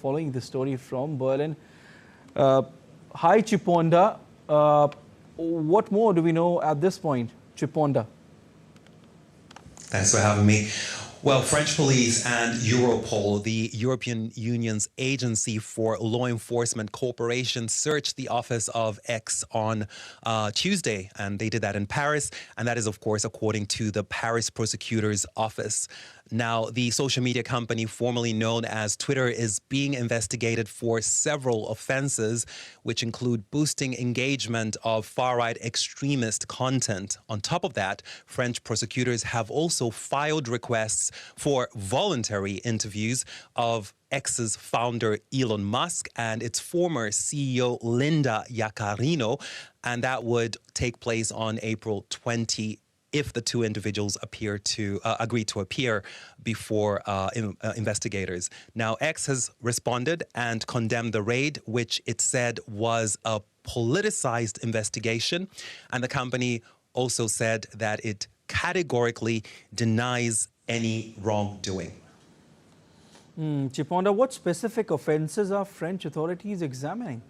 following the story from Berlin. Hi, Chiponda. What more do we know at this point, Chiponda? Thanks for having me. Well, French police and Europol, the European Union's agency for law enforcement cooperation, searched the office of X on Tuesday, and they did that in Paris. And that is, of course, according to the Paris prosecutor's office. Now, the social media company formerly known as Twitter is being investigated for several offenses, which include boosting engagement of far-right extremist content. On top of that, French prosecutors have also filed requests for voluntary interviews of X's founder Elon Musk and its former CEO Linda Yaccarino, and that would take place on April 20 if the two individuals agree to appear before investigators. Now, X has responded and condemned the raid, which it said was a politicized investigation. And the company also said that it categorically denies any wrongdoing. Chiponda, what specific offenses are French authorities examining?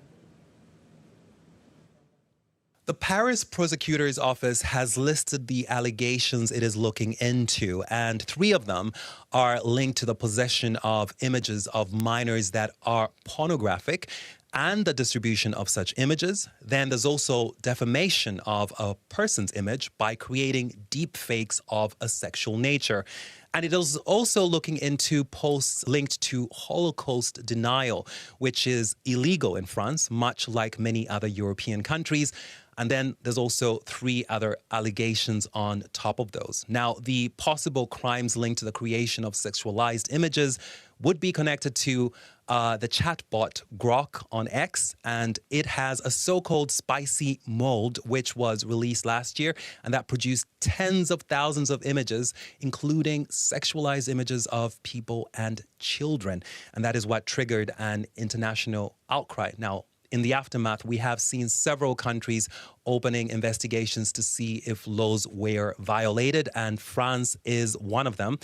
The Paris prosecutor's office has listed the allegations it is looking into, and 3 of them are linked to the possession of images of minors that are pornographic and the distribution of such images. Then there's also defamation of a person's image by creating deepfakes of a sexual nature. And it is also looking into posts linked to Holocaust denial, which is illegal in France, much like many other European countries. And then there's also 3 other allegations on top of those. Now, the possible crimes linked to the creation of sexualized images would be connected to the chatbot Grok on X, and it has a so-called spicy mold, which was released last year, and that produced tens of thousands of images, including sexualized images of people and children. And that is what triggered an international outcry. Now, in the aftermath, we have seen several countries opening investigations to see if laws were violated, and France is one of them.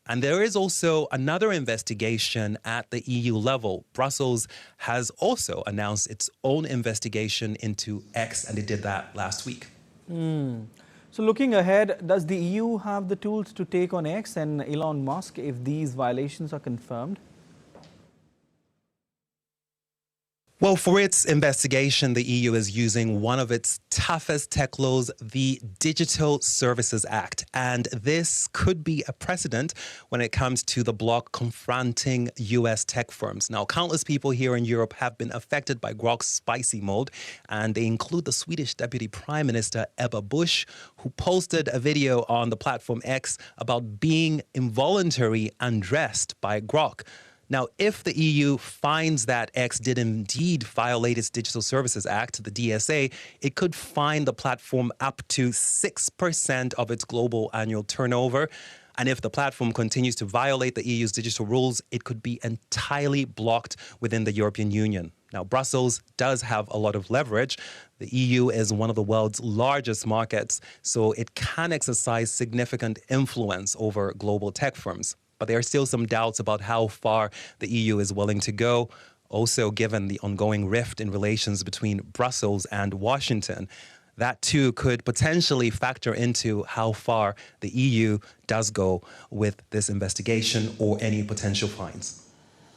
And there is also another investigation at the EU level. Brussels has also announced its own investigation into X, and it did that last week. So looking ahead, does the EU have the tools to take on X and Elon Musk if these violations are confirmed? Well, for its investigation, the EU is using one of its toughest tech laws, the Digital Services Act. And this could be a precedent when it comes to the bloc confronting US tech firms. Now, countless people here in Europe have been affected by Grok's spicy mold, and they include the Swedish Deputy Prime Minister Ebba Busch, who posted a video on the platform X about being involuntarily undressed by Grok. Now, if the EU finds that X did indeed violate its Digital Services Act, the DSA, it could fine the platform up to 6% of its global annual turnover. And if the platform continues to violate the EU's digital rules, it could be entirely blocked within the European Union. Now, Brussels does have a lot of leverage. The EU is one of the world's largest markets, so it can exercise significant influence over global tech firms. But there are still some doubts about how far the EU is willing to go, also given the ongoing rift in relations between Brussels and Washington. That too could potentially factor into how far the EU does go with this investigation or any potential fines.